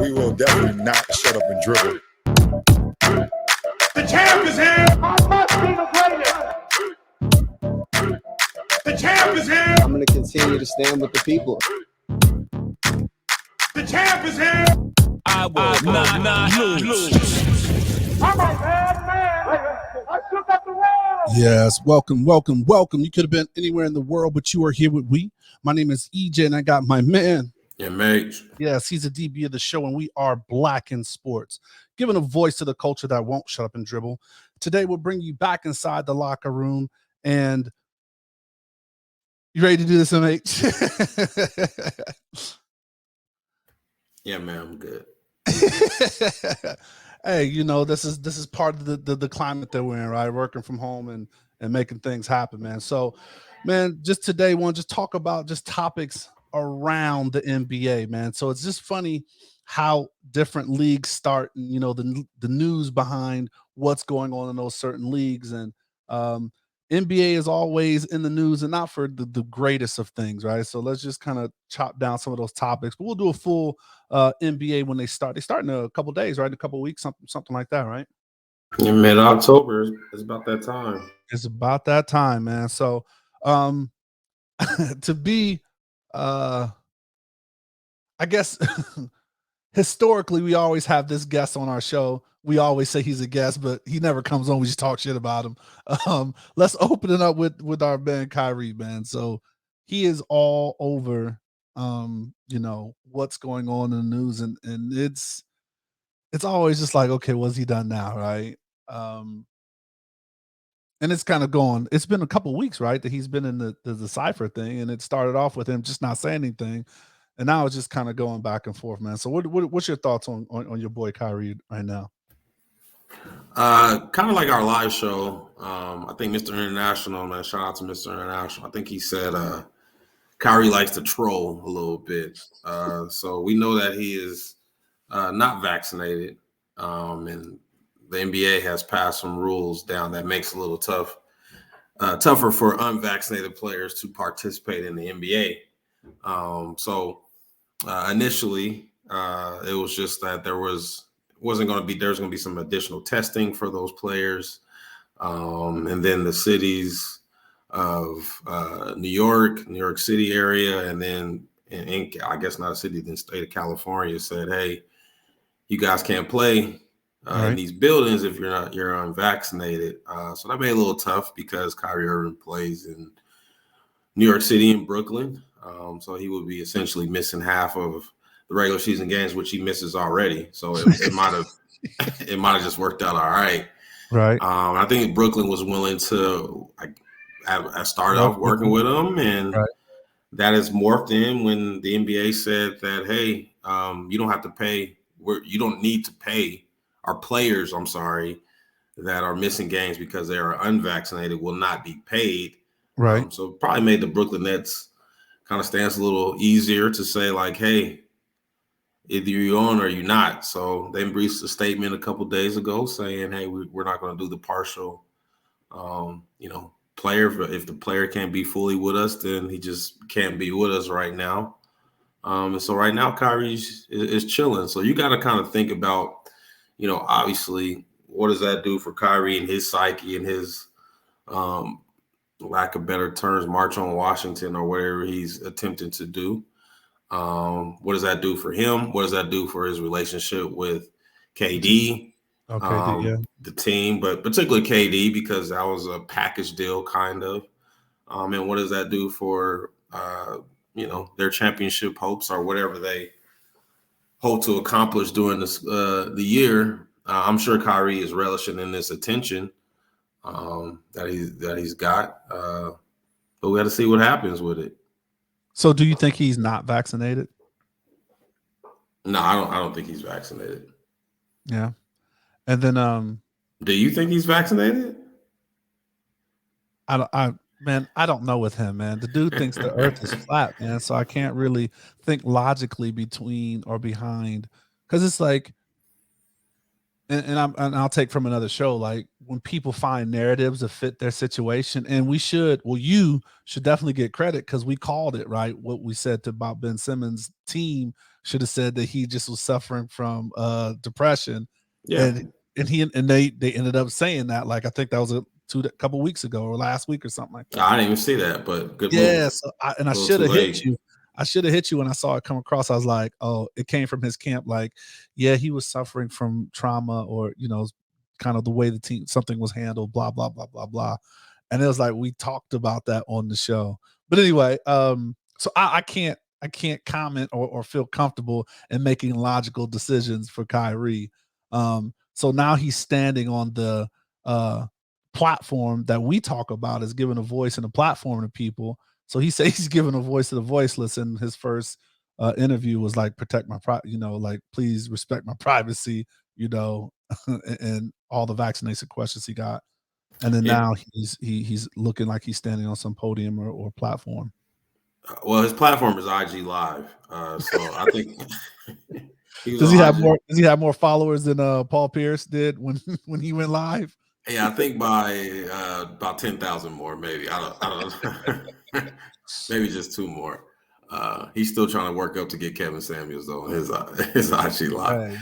we will definitely not shut up and dribble. The champ is here! I must be the greatest! The champ is here! I'm going to continue to stand with the people. The champ is here! I will not lose. I'm a bad man! I took up the world! Yes, welcome. You could have been anywhere in the world, but you are here with we. My name is EJ, and I got my man. Yeah, mate. Yes, he's a DB of the show, and we are Black in Sports, giving a voice to the culture that won't shut up and dribble. Today, we'll bring you back inside the locker room, and you ready to do this, MH? Yeah, man, I'm good. Hey, you know, this is part of the climate that we're in, right? Working from home and making things happen, man. So, man, just today, want to just talk about just topics around the NBA, man. So it's just funny how different leagues start, and you know the news behind what's going on in those certain leagues, and NBA is always in the news, and not for the greatest of things, right? So let's just kind of chop down some of those topics, but we'll do a full NBA when they start. They start in a couple days, right? In a couple weeks, something like that, right? Yeah, mid-October is about that time. It's about that time, man. So to be I guess historically we always have this guest on our show. We always say he's a guest, but he never comes on. We just talk shit about him. Let's open it up with our man Kyrie, man. So he is all over you know, what's going on in the news, and it's always just like, okay, what's he done now, right? And it's kind of going, it's been a couple weeks, right, that he's been in the Cypher thing, and it started off with him just not saying anything, and now it's just kind of going back and forth, man. So what's your thoughts on your boy Kyrie right now? Kind of like our live show. I think Mr. International, man, shout out to Mr. International. I think he said Kyrie likes to troll a little bit. So we know that he is not vaccinated, and the NBA has passed some rules down that makes it a little tougher for unvaccinated players to participate in the NBA. So initially, it was just that there's going to be some additional testing for those players, and then the cities of New York City area, and then in I guess not a city, then state of California said, hey, you guys can't play in these buildings if you're unvaccinated. So that made it a little tough because Kyrie Irving plays in New York City and Brooklyn. So he would be essentially missing half of the regular season games, which he misses already. So it might have just worked out all right. Right. I think Brooklyn was willing to start off working with him, and that has morphed in when the NBA said that, hey, you don't have to pay. You don't need to pay our players, that are missing games because they are unvaccinated will not be paid. Right. So probably made the Brooklyn Nets kind of stance a little easier to say, like, hey, either you're on or you're not. So they released a statement a couple days ago saying, hey, we're not going to do the partial, player. If the player can't be fully with us, then he just can't be with us right now. And so right now, Kyrie is chilling. So you got to kind of think about, obviously, what does that do for Kyrie and his psyche and his, lack of better terms, march on Washington or whatever he's attempting to do. What does that do for him? What does that do for his relationship with KD? The team, but particularly KD, because that was a package deal kind of. And what does that do for, their championship hopes or whatever they hope to accomplish during this, the year? I'm sure Kyrie is relishing in this attention that he's got, but we got to see what happens with it. So, do you think he's not vaccinated? No, I don't think he's vaccinated. Yeah, and then do you think he's vaccinated? I don't know with him, man. The dude thinks the earth is flat, man. So I can't really think logically between or behind, because it's like, and I'll take from another show, like when people find narratives that fit their situation, and you should definitely get credit because we called it, right? What we said about Ben Simmons' team should have said that he just was suffering from depression, Yeah. and they ended up saying that, like I think that was a couple weeks ago or last week or something like that. I didn't even see that, but good move. Yeah, so I should have hit you. I should have hit you when I saw it come across. I was like, oh, it came from his camp. Like, yeah, he was suffering from trauma or, kind of the way the team, something was handled, blah, blah, blah, blah, blah. And it was like, we talked about that on the show. But anyway, so I can't comment or feel comfortable in making logical decisions for Kyrie. So now he's standing on the platform that we talk about, is giving a voice and a platform to people. So he says he's giving a voice to the voiceless, and his first interview was like, protect my like please respect my privacy, and all the vaccination questions he got. And then now he's looking like he's standing on some podium or platform. Well, his platform is IG Live. So I think does he have more followers than Paul Pierce did when he went live? Yeah, I think by about 10,000 more, maybe. I don't know. Maybe just 2 more. He's still trying to work up to get Kevin Samuels though on his IG Live.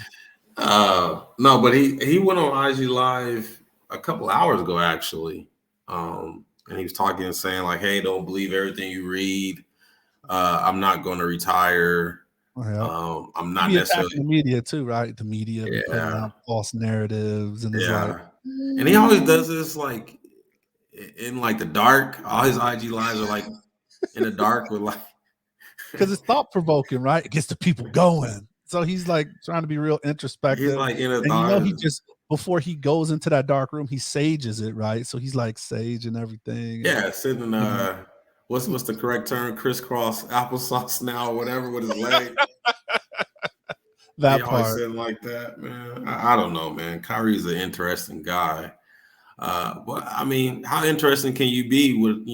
Right. No, but he went on IG Live a couple hours ago actually, and he was talking and saying like, "Hey, don't believe everything you read. I'm not going to retire. I'm not necessarily the media too, right? The media putting out false narratives, and it's like." And he always does this like in like the dark. All his IG lives are like in the dark with like, because it's thought provoking, right? It gets the people going. So he's like trying to be real introspective. He's like in a dark. He just before he goes into that dark room, he sages it, right? So he's like sage and everything. Yeah, sitting what's the correct term? Crisscross applesauce now or whatever with his leg. That he part. Always said like that, man. I don't know, man. Kyrie's an interesting guy. But I mean, how interesting can you be with,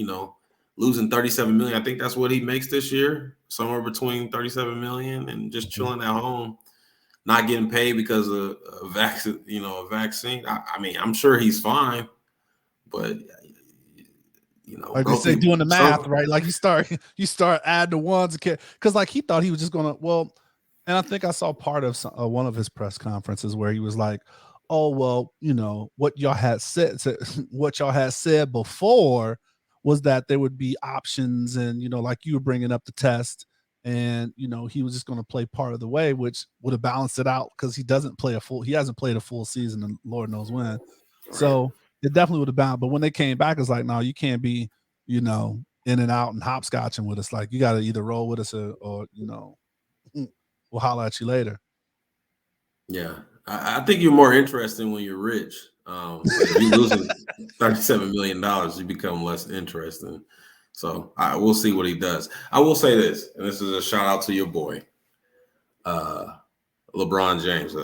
losing 37 million? I think that's what he makes this year, somewhere between 37 million, and just chilling at home, not getting paid because of a vaccine. I mean, I'm sure he's fine, but like they say, doing the math, right? Like you start adding the ones, because like he thought he was just gonna and I think I saw part of one of his press conferences where he was like, "Oh well, what y'all had said before was that there would be options, and like you were bringing up the test, and he was just going to play part of the way, which would have balanced it out because he hasn't played a full season, and Lord knows when. Right. So it definitely would have balanced. But when they came back, it's like, no, you can't be, in and out and hopscotching with us. Like you got to either roll with us or we'll holler at you later." Yeah, I think you're more interesting when you're rich. If you losing $37 million, you become less interesting. So we'll see what he does. I will say this, and this is a shout out to your boy, LeBron James,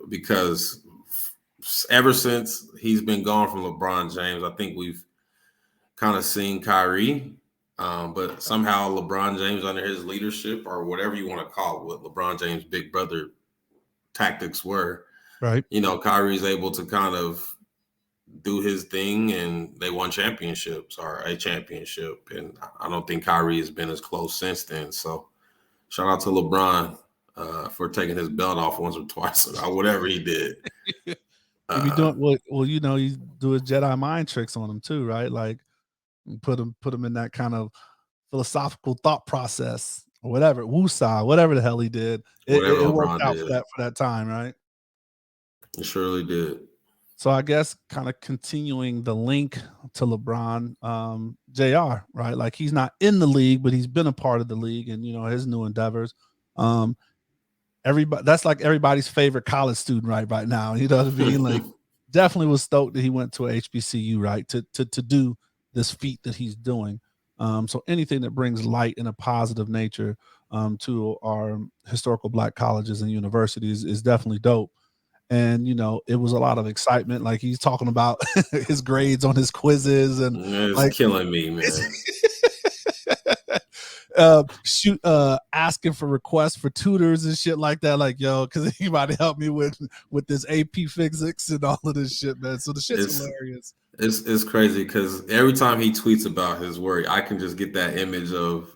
because ever since he's been gone from LeBron James, I think we've kind of seen Kyrie. But somehow LeBron James, under his leadership or whatever you want to call it, what LeBron James' big brother tactics were, right? Kyrie's able to kind of do his thing, and they won championships or a championship. And I don't think Kyrie has been as close since then. So shout out to LeBron for taking his belt off once or twice or whatever he did. He be doing you do his Jedi mind tricks on him too, right? Like put him in that kind of philosophical thought process or whatever, woosah, whatever the hell he did. It worked out for that time, right? It surely did. So I guess kind of continuing the link to LeBron, JR, right? Like he's not in the league, but he's been a part of the league and his new endeavors. Everybody, that's like everybody's favorite college student right now. You know what I mean? Like definitely was stoked that he went to a HBCU, right? To do this feat that he's doing. So anything that brings light in a positive nature to our historical Black colleges and universities is definitely dope. And it was a lot of excitement. Like he's talking about his grades on his quizzes, and it's killing me, man. asking for requests for tutors and shit like that. Like, yo, because anybody help me with this AP physics and all of this shit, man. So the shit's hilarious. It's crazy because every time he tweets about his work, I can just get that image of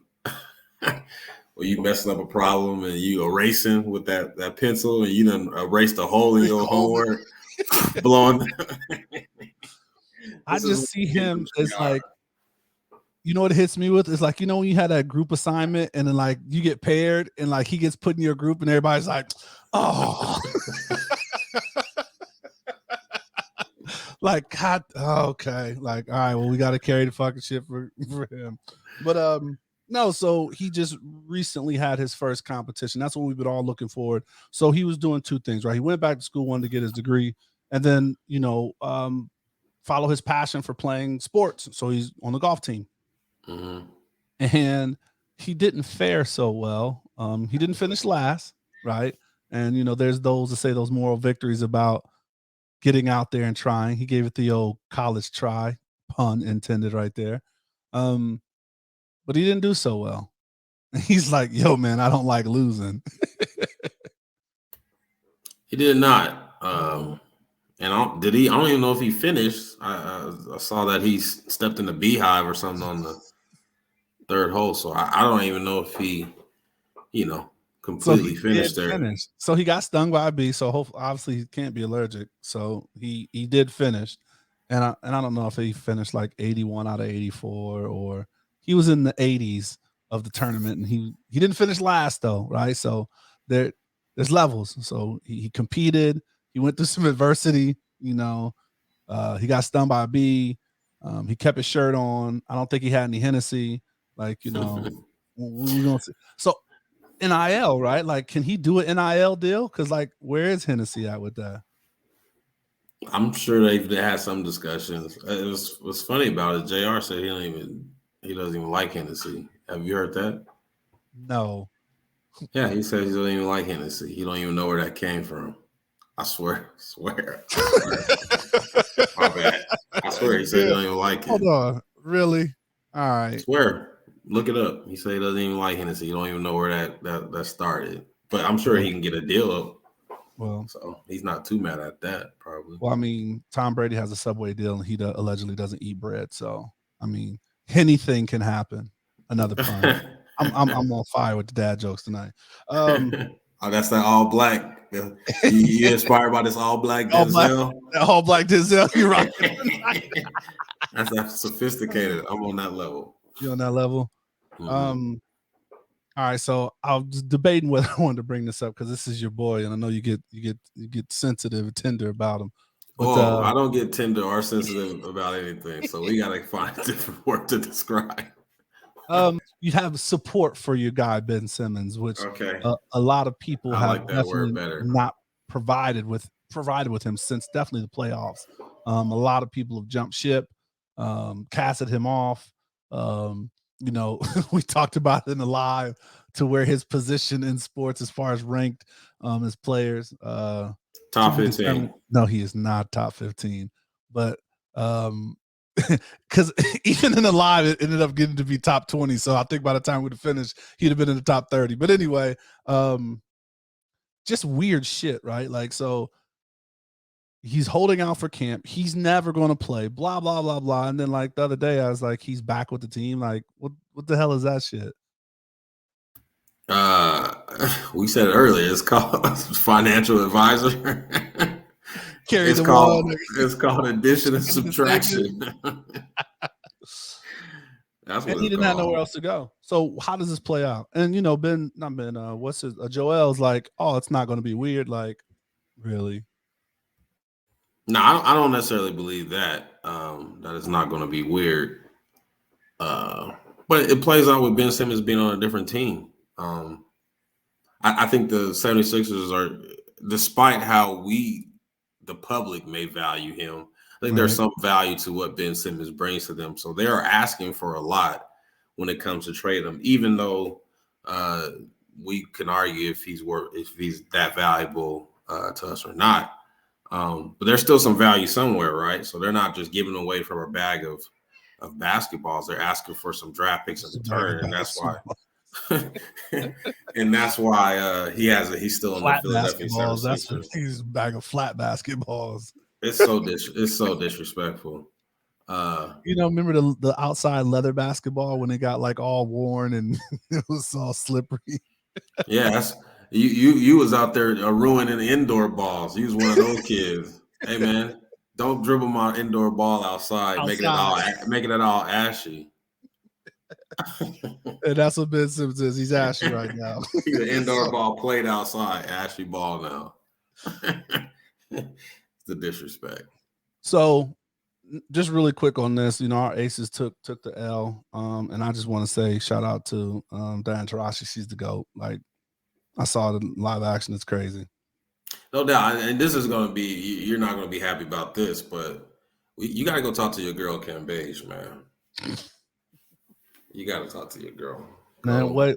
where you messing up a problem and you erasing with that pencil and you done erased a hole in your homework, blowing. I just see him as like, you know what it hits me with? It's like, you know, when you had that group assignment and then like you get paired and like he gets put in your group and everybody's like, oh. Like, God, okay. Like, all right, well, we got to carry the fucking shit for him. But no, so he just recently had his first competition. That's what we've been all looking forward. So he was doing two things, right? He went back to school, wanted to get his degree, and then, you know, follow his passion for playing sports. So he's on the golf team. Mm-hmm. And he didn't fare so well. He didn't finish last, right? And, you know, there's those that say those moral victories about getting out there and trying. He gave it the old college try, pun intended right there. But he didn't do so well. He's like, yo, man, I don't like losing. He did not. And I don't even know if he finished. I saw that he stepped in the beehive or something on the third hole. So I don't even know if he, you know, completely finished there. So he got stung by a bee. So hopefully, obviously, he can't be allergic. So he did finish, and I don't know if he finished like 81 out of 84 or he was in the 80s of the tournament, and he didn't finish last though, right? So there's levels. So he competed. He went through some adversity. You know, he got stung by a bee. He kept his shirt on. I don't think he had any Hennessy. Like, you know, we're gonna see. So. NIL, right? Like, can he do an NIL deal? Because, like, where is Hennessy at with that? I'm sure they had some discussions. What's funny about it, JR said he doesn't even like Hennessy. Have you heard that? No. Yeah, he said he doesn't even like Hennessy. He don't even know where that came from. I swear. My bad. I swear he said he don't even like it. Hold on. Really? All right. I swear. Look it up. He said he doesn't even like Hennessy. You don't even know where that started. But I'm sure he can get a deal up. Well, so he's not too mad at that, probably. Well, I mean, Tom Brady has a Subway deal, and he allegedly doesn't eat bread. So, I mean, anything can happen. Another pun. I'm on fire with the dad jokes tonight. Oh, that's that all black. You inspired by this all black Denzel? All black Denzel. You're right. That's sophisticated. I'm on that level. You on that level? Mm-hmm. All right, so I was debating whether I wanted to bring this up because this is your boy, and I know you get sensitive and tender about him. But, I don't get tender or sensitive about anything, so we gotta find a different word to describe. You have support for your guy Ben Simmons, which a lot of people have like that word better. Not provided with him since definitely the playoffs. A lot of people have jumped ship, casted him off. You know, we talked about it in the live to where his position in sports as far as ranked as players. Top 15. No, he is not top 15. But because even in the live, it ended up getting to be top 20. So I think by the time we'd have finished, he'd have been in the top 30. But anyway, just weird shit, right? Like, so he's holding out for camp. He's never going to play, blah, blah, blah, blah. And then like the other day, I was like, he's back with the team. Like, what the hell is that shit? We said it earlier. It's called financial advisor. It's called addition and subtraction. That's what he didn't have nowhere else to go. So how does this play out? And you know, Joel's like, oh, it's not going to be weird. Like, really? No, I don't necessarily believe that. That it's not going to be weird. But it plays out with Ben Simmons being on a different team. I think the 76ers are, despite how the public may value him, I think there's some value to what Ben Simmons brings to them. So they are asking for a lot when it comes to trade him, even though we can argue if he's that valuable to us or not. But there's still some value somewhere, right? So they're not just giving away from a bag of basketballs. They're asking for some draft picks in return, and that's why And that's why he's still in the Flat Philadelphia basketballs. That's 76ers. he's a bag of flat basketballs. It's so disrespectful. Remember the outside leather basketball when it got like all worn and it was all slippery. Yeah, you was out there ruining indoor balls. You was one of those kids. Hey man, don't dribble my indoor ball outside. making it all ashy. And that's what Ben Simmons is. He's ashy right now. He's an indoor ball played outside, ashy ball now. It's the disrespect. So, just really quick on this, our aces took the L, and I just want to say shout out to Diane Taurasi. She's the GOAT. Like, I saw the live action. It's crazy. No doubt, and this is going to be. You're not going to be happy about this, but you got to go talk to your girl Kim Beige, man. You got to talk to your girl. Man, why?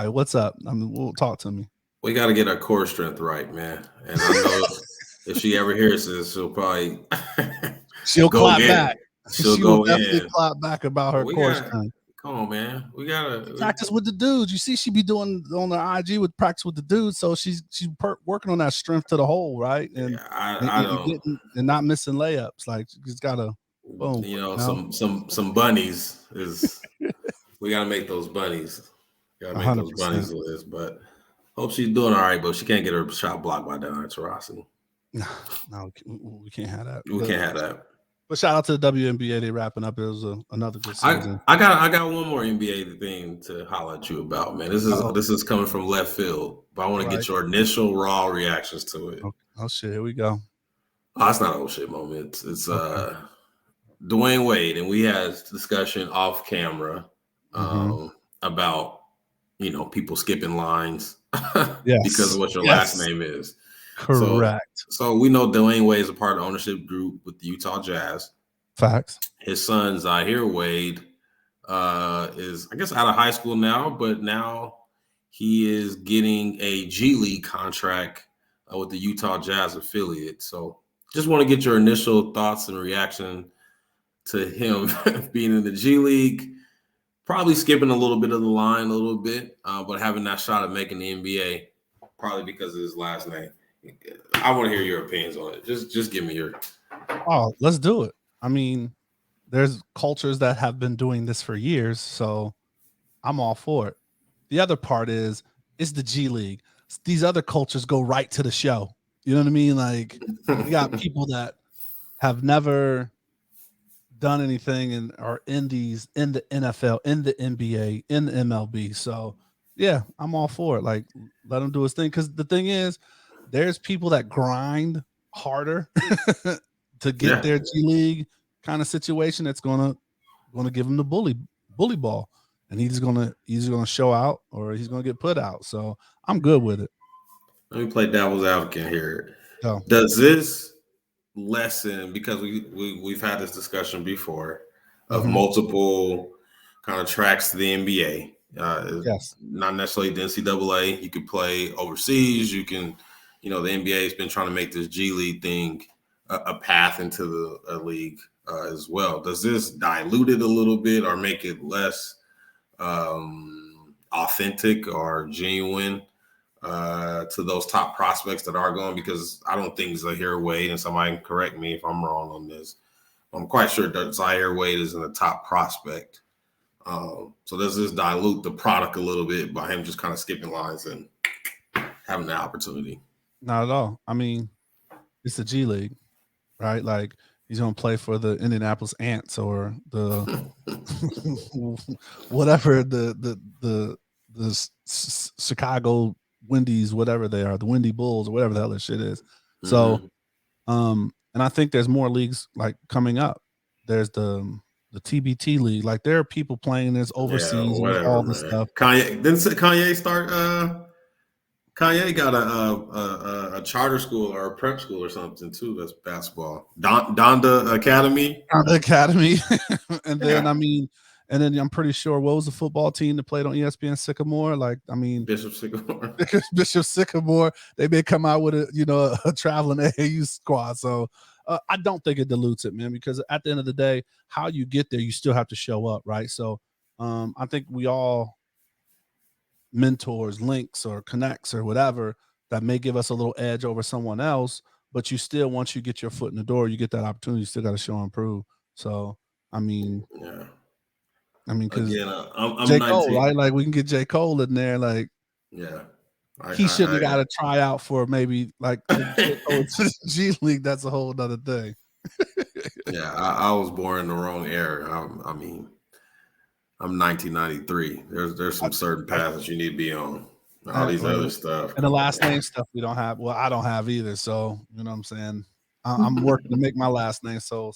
What's up? I mean, we'll talk to me. We got to get our core strength right, man. And I know if she ever hears this, she'll probably she'll clap back. She'll go definitely clap back about her core strength. Come on, man. We gotta practice with the dudes. You see, she be doing on the IG with practice with the dudes, so she's working on that strength to the hole, right? And and not missing layups. Like she's gotta boom. Some bunnies is we gotta make those bunnies. Gotta make 100%. Those bunnies list, but hope she's doing all right. But she can't get her shot blocked by Diane Taurasi. No, we can't have that. We can't have that. But shout out to the WNBA. They wrapping up. It was another good season. I got one more NBA thing to holler at you about, man. This is coming from left field, but I want to get your initial raw reactions to it. Oh shit, here we go. Oh, it's not old shit moment. It's Dwayne Wade, and we had discussion off camera about people skipping lines because of what your last name is. Correct. So we know Dwayne Wade is a part of the ownership group with the Utah Jazz. Facts. His son Zaire Wade is, I guess, out of high school now, but now he is getting a G League contract with the Utah Jazz affiliate. So just want to get your initial thoughts and reaction to him being in the G League, probably skipping a little bit of the line a little bit, but having that shot at making the NBA, probably because of his last name. I want to hear your opinions on it. Just give me your. Oh, let's do it. I mean, there's cultures that have been doing this for years, so I'm all for it. The other part is it's the G League. These other cultures go right to the show. You know what I mean? Like you got people that have never done anything and are in the NFL, in the NBA, in the MLB. So yeah, I'm all for it. Like let him do his thing. Because the thing is, there's people that grind harder to get their G League kind of situation. That's gonna give him the bully ball, and he's gonna show out or he's gonna get put out. So I'm good with it. Let me play devil's advocate here. Oh. Does this lessen, because we've had this discussion before of multiple kind of tracks to the NBA? Yes, not necessarily the NCAA. You could play overseas. You can. The NBA has been trying to make this G League thing a path into the league as well. Does this dilute it a little bit or make it less authentic or genuine to those top prospects that are going? Because I don't think Zaire Wade, and somebody can correct me if I'm wrong on this, I'm quite sure that Zaire Wade is in the top prospect. So does this dilute the product a little bit by him just kind of skipping lines and having the opportunity? Not at all. I mean, it's the G League, right? Like he's going to play for the Indianapolis Ants or the whatever the Chicago Windies, whatever they are, the Windy Bulls or whatever the hell that shit is. So, and I think there's more leagues like coming up. There's the TBT league. Like there are people playing this overseas and all this stuff. Didn't Kanye start? Kanye got a charter school or a prep school or something too. That's basketball. Donda Academy. Donda Academy. And then I'm pretty sure what was the football team that played on ESPN Sycamore? Bishop Sycamore. Bishop Sycamore. They may come out with a traveling AAU squad. So I don't think it dilutes it, man, because at the end of the day, how you get there, you still have to show up, right? So I think we all mentors, links, or connects or whatever that may give us a little edge over someone else. But you still, once you get your foot in the door, you get that opportunity. You still got to show and prove. So, I mean, because again, I'm J. 19. Cole, right? Like we can get J. Cole in there. Like, he shouldn't have got to try out for maybe like J. Cole to the G League. That's a whole other thing. Yeah, I was born in the wrong era. I mean, I'm 1993. There's some certain paths you need to be on. All these other stuff. And the last name stuff we don't have. Well, I don't have either. So, you know what I'm saying? I'm working to make my last name. So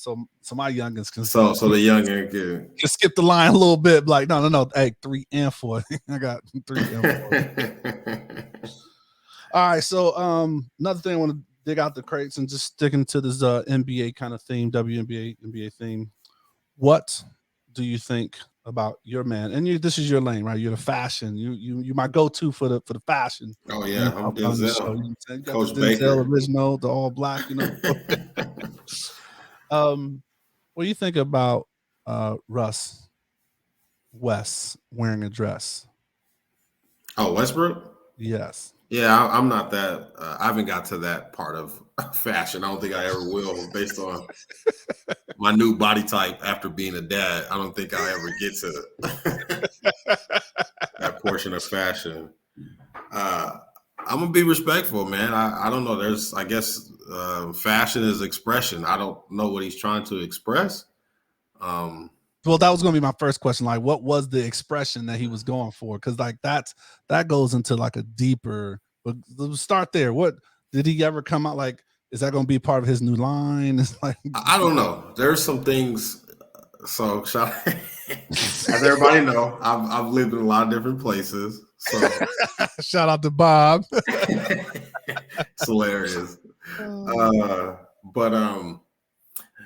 my youngins can. So the youngin can skip the line a little bit. Like, no. Hey, 3 and 4. I got 3 and 4. All right. So another thing I want to dig out the crates and just sticking to this NBA kind of theme, NBA theme. What do you think about your man? And this is your lane, right? You're the fashion. You my go-to for the fashion. Oh yeah, I'm Denzel. You got Coach the Denzel Baker. original, the all black, you know. What do you think about Russ West wearing a dress? Oh, Westbrook? Yes. Yeah, I'm not that. I haven't got to that part of fashion. I don't think I ever will, based on my new body type after being a dad. I don't think I'll ever get to that portion of fashion. I'm gonna be respectful, man. I don't know. I guess fashion is expression. I don't know what he's trying to express. Well, that was going to be my first question. Like, what was the expression that he was going for? Because like that goes into like a deeper. But let's start there. What did he ever come out like? Is that going to be part of his new line? It's like, I don't know. There's some things. So, as everybody know, I've lived in a lot of different places. So, shout out to Bob. It's hilarious. But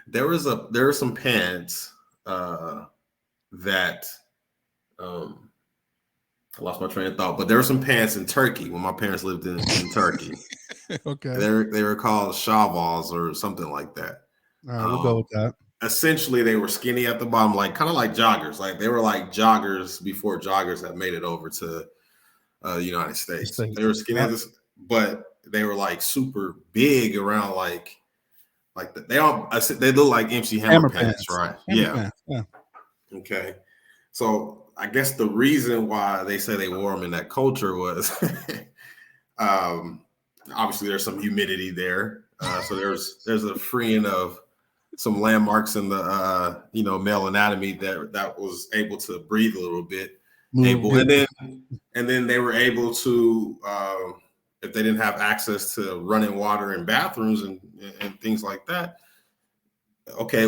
there were some pants that I lost my train of thought, but there were some pants in Turkey when my parents lived in Turkey. Okay. They were called shavals or something like that. All right, we'll go with that. Essentially, they were skinny at the bottom, like kind of like joggers. Like they were like joggers before joggers had made it over to the United States. They were skinny, but they were like super big around like they look like MC Hammer pants, right? Hammer pants. Okay. So I guess the reason why they say they wore them in that culture was obviously there's some humidity there. So there's a freeing of some landmarks in the male anatomy that was able to breathe a little bit. And then they were able to if they didn't have access to running water in bathrooms and things like that. Okay,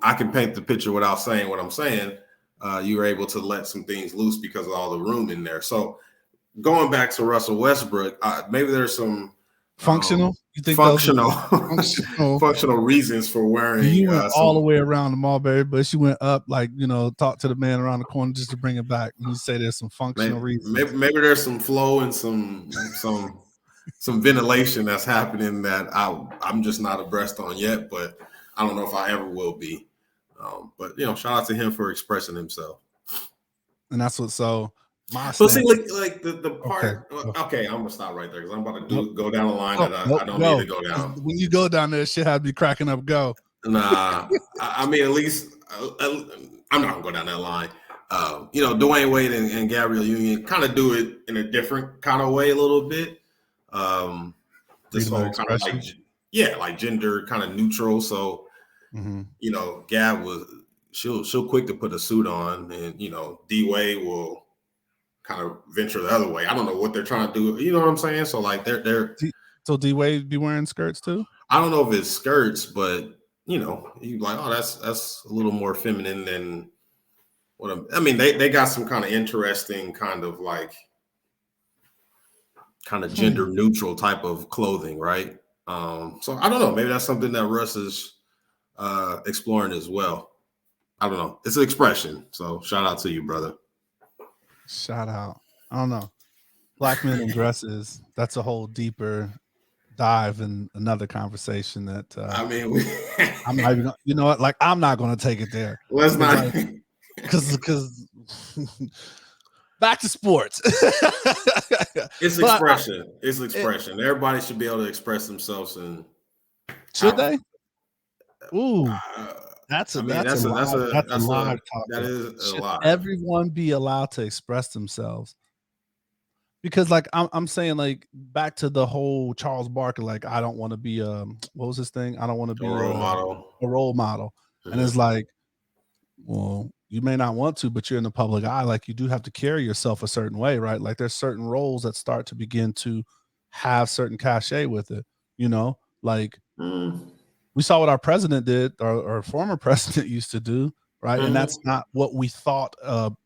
I can paint the picture without saying what I'm saying. You were able to let some things loose because of all the room in there. So going back to Russell Westbrook, maybe there's some functional. You think functional reasons for wearing? You went all the way around the Mulberry Bush. You went up, like talk to the man around the corner just to bring it back. And you say there's some functional reasons. Maybe there's some flow and some ventilation that's happening that I'm just not abreast on yet. But I don't know if I ever will be. But shout out to him for expressing himself. And that's what. So my see, like the part. Okay, I'm gonna stop right there because I'm about to go down a line that I don't need to go down. When you go down there, shit had to be cracking up. Go. Nah, I mean at least I'm not gonna go down that line. Dwayne Wade and Gabrielle Union kind of do it in a different kind of way a little bit. This whole kind of like gender kind of neutral. So. Mm-hmm. Gab she'll quick to put a suit on, and Dwade will kind of venture the other way. I don't know what they're trying to do. You know what I'm saying? So like they're so Dwade be wearing skirts too? I don't know if it's skirts, but you like, oh, that's a little more feminine than what I mean. They got some kind of interesting kind of gender neutral type of clothing, right? So I don't know. Maybe that's something that Russ is exploring as well. I don't know. It's an expression. So shout out to you, brother. Shout out. I don't know. Black men in dresses. That's a whole deeper dive in another conversation that I'm not even. You know what? Like I'm not going to take it there. Let's not. Because back to sports. It's expression. It's expression. Everybody should be able to express themselves. And should they? Ooh, that's a live topic. That is Should a lot. everyone be allowed to express themselves? Because like I'm saying, like back to the whole Charles Barkley, like I don't want to be what was his thing? I don't want to be A role model. A role model. Mhm. And it's like, well, you may not want to, but you're in the public eye. Like you do have to carry yourself a certain way, right? Like there's certain roles that start to begin to have certain cachet with it, you know, like we saw what our president did, or our former president used to do, right? And that's not what we thought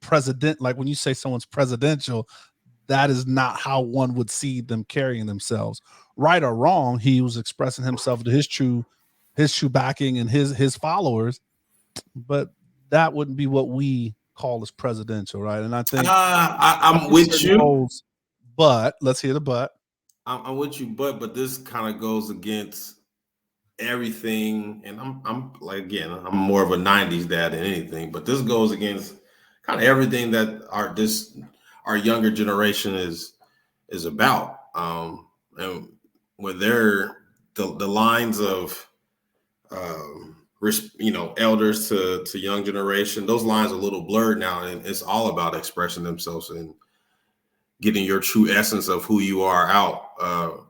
president, like when you say someone's presidential, that is not how one would see them carrying themselves. Right or wrong, he was expressing himself to his true backing and his followers, but that wouldn't be what we call as presidential, right? And I think I'm with you. Roles, but let's hear the but. I'm with you, but this kind of goes against everything. And I'm like, again, I'm more of a 90s dad than anything, but this goes against kind of everything that our younger generation is about. And when they're the lines of elders to young generation, those lines are a little blurred now, and it's all about expressing themselves and getting your true essence of who you are out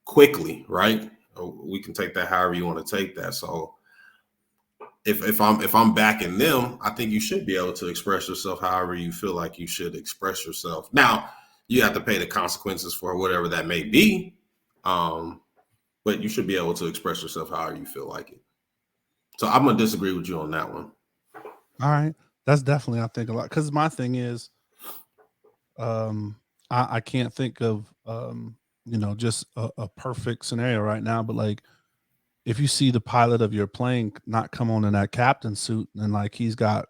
quickly, right? We can take that however you want to take that. So if I'm backing them, I think you should be able to express yourself however you feel like you should express yourself. Now, you have to pay the consequences for whatever that may be, but you should be able to express yourself however you feel like it. So I'm going to disagree with you on that one. All right. That's definitely, I think, a lot. Because my thing is, I can't think of, just a perfect scenario right now. But like, if you see the pilot of your plane not come on in that captain suit and like he's got,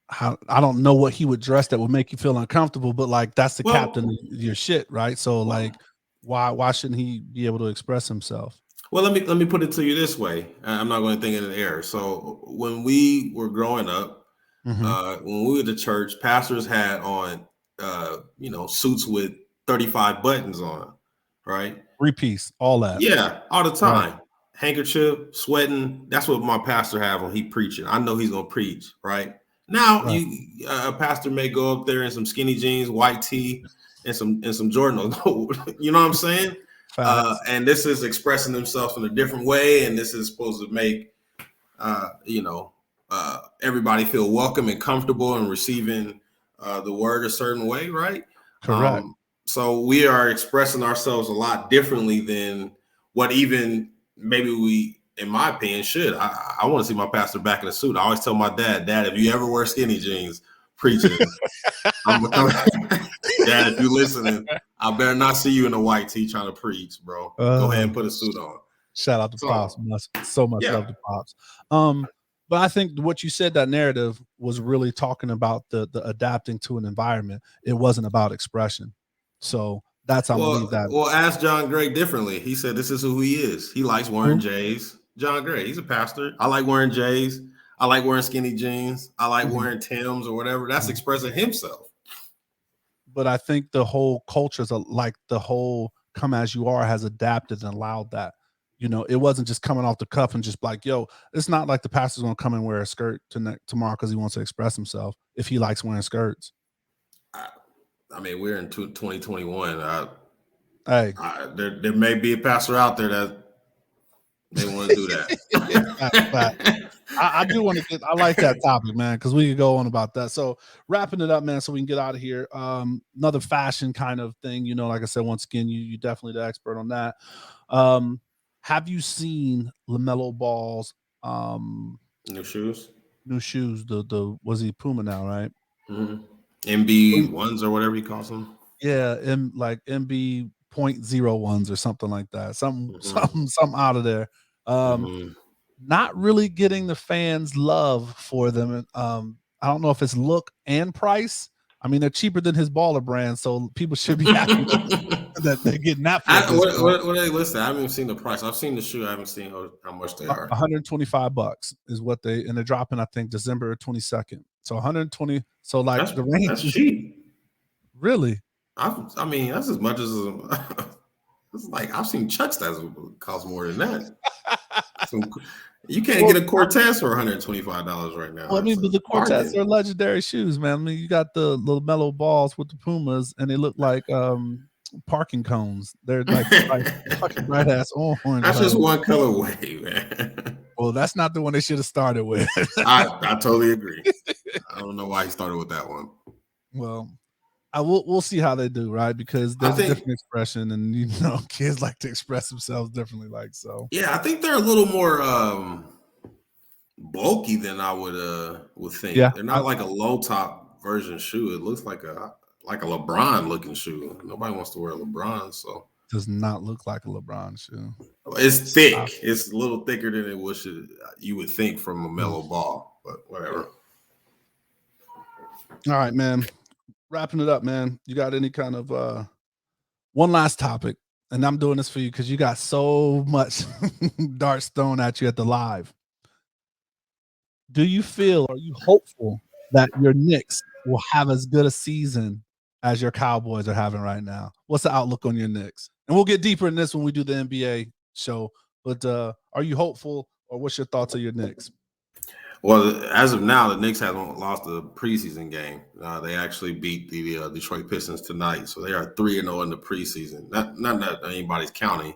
how I don't know what he would dress that would make you feel uncomfortable, but like that's the captain of your shit, right? So like, why shouldn't he be able to express himself? Well, let me put it to you this way. I'm not going to think in the air. So when we were growing up, when we were to church, pastors had on, suits with 35 buttons on, right? 3-piece, all that. Yeah, all the time. Right. Handkerchief, sweating. That's what my pastor have when he preaching. I know he's going to preach, right? Now, Right. A pastor may go up there in some skinny jeans, white tee, and some Jordan. You know what I'm saying? And this is expressing themselves in a different way, and this is supposed to make everybody feel welcome and comfortable and receiving the word a certain way, right? Correct. So we are expressing ourselves a lot differently than what even maybe we, in my opinion, should. I want to see my pastor back in a suit. I always tell my dad, if you ever wear skinny jeans preaching, Dad, if you're listening, I better not see you in a white tee trying to preach, bro. Go ahead and put a suit on. Shout out to Pops. So much love to Pops. But I think what you said, that narrative was really talking about the adapting to an environment. It wasn't about expression. So that's how I believe that. Well, ask John Gray differently. He said this is who he is. He likes wearing J's. John Gray, he's a pastor. I like wearing J's. I like wearing skinny jeans. I like wearing Timbs or whatever. That's expressing himself. But I think the whole culture's like the whole come as you are has adapted and allowed that. It wasn't just coming off the cuff and just like, yo, it's not like the pastor's going to come and wear a skirt tomorrow because he wants to express himself if he likes wearing skirts. I mean, we're in 2021. There may be a pastor out there that they want to do that. I do want to I like that topic, man, because we could go on about that. So wrapping it up, man, so we can get out of here. Another fashion kind of thing, like I said, once again, you definitely the expert on that. Have you seen LaMelo Ball's new shoes? The was he Puma now, right? MB ones or whatever he calls them. Yeah, like MB 0.01s or something like that. Something out of there. Not really getting the fans' love for them. I don't know if it's look and price. I mean, they're cheaper than his baller brand, so people should be happy with it. that they're getting that for. What are they listed? I haven't even seen the price. I've seen the shoe. I haven't seen how much they are. $125 is what they're dropping. I think December 22nd. So 120. So like the range that's is cheap. Really. I mean, that's as much as it's like I've seen Chucks that cost more than that. You can't get a Cortez for $125 right now. Well, I mean, but the Cortez are legendary shoes, man. I mean, you got the little mellow balls with the Pumas, and they look like parking cones. They're like fucking bright ass orange. That's just one colorway, man. Well, that's not the one they should have started with. I totally agree. I don't know why he started with that one. Well, we'll see how they do, right? Because there's a different expression, and you know, kids like to express themselves differently, like so. Yeah, I think they're a little more bulky than I would think. Yeah, they're not like a low top version shoe. It looks like a LeBron looking shoe. Nobody wants to wear a LeBron, so does not look like a LeBron shoe. It's thick. It's a little thicker than you would think from a mellow ball, but whatever. All right, man. Wrapping it up, man. You got any kind of one last topic? And I'm doing this for you because you got so much darts thrown at you at the live. Do you feel, are you hopeful that your Knicks will have as good a season as your Cowboys are having right now? What's the outlook on your Knicks? And we'll get deeper in this when we do the NBA show. But are you hopeful, or what's your thoughts on your Knicks? Well, as of now, the Knicks haven't lost a preseason game. They actually beat the Detroit Pistons tonight, so they are 3-0 in the preseason. Not that anybody's counting.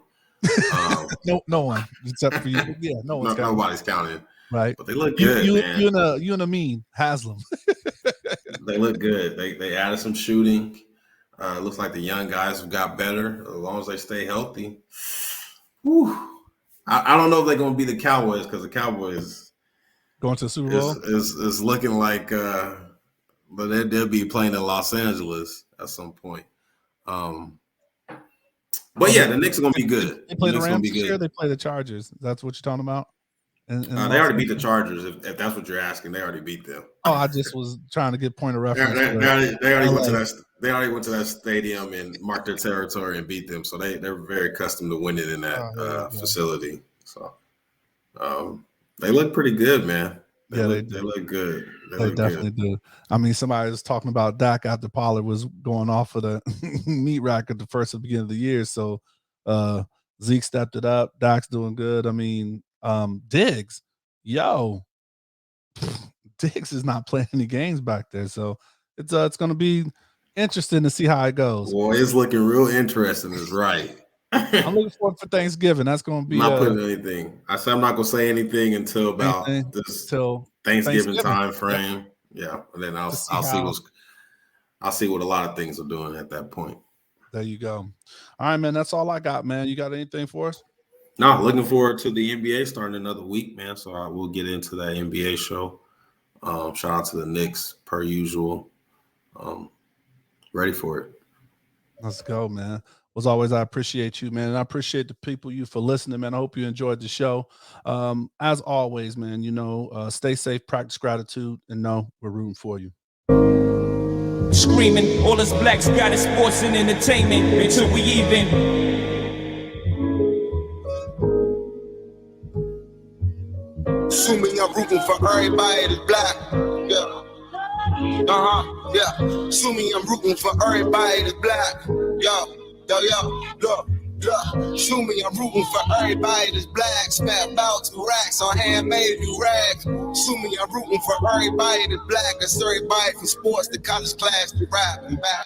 No one except for you. Yeah, nobody's counting. Right, but they look good. Man. You and Amin Haslam. They look good. They added some shooting. It looks like the young guys have got better as long as they stay healthy. Whew. I don't know if they're going to be the Cowboys because the Cowboys. Going to the Super Bowl is looking like, but they'll be playing in Los Angeles at some point. But yeah, the Knicks are gonna be good. They play the Rams this year. They play the Chargers. That's what you're talking about. And they already beat the Chargers. If that's what you're asking, they already beat them. Oh, I just was trying to get point of reference. They already went to that. They already went to that stadium and marked their territory and beat them. So they're very accustomed to winning in that facility. So. They look pretty good, man. They look good. They definitely do. I mean, somebody was talking about Dak after Pollard was going off of the meat rack at the beginning of the year. So Zeke stepped it up. Dak's doing good. I mean, Diggs, Diggs is not playing any games back there. So it's going to be interesting to see how it goes. Boy, it's looking real interesting. Is right. I'm looking forward for Thanksgiving. That's going to be. I'm not putting anything. I said I'm not going to say anything until about this Thanksgiving time frame. Yeah, and then I'll see what a lot of things are doing at that point. There you go. All right, man. That's all I got, man. You got anything for us? No, looking forward to the NBA starting another week, man. So I will get into that NBA show. Shout out to the Knicks per usual. Ready for it. Let's go, man. As always, I appreciate you, man. And I appreciate the people for listening, man. I hope you enjoyed the show. As always, man, stay safe, practice gratitude, and we're rooting for you. Screaming, all us blacks got is sports and entertainment until we even. Assuming I'm rooting for everybody that's black. Yeah. Yeah. Assuming I'm rooting for everybody that's black. Yo. Shoot me, I'm rooting for everybody that's black. Spent about 2 racks on handmade new rags. Shoot me, I'm rooting for everybody that's black. That's everybody from sports to college class to rap and back.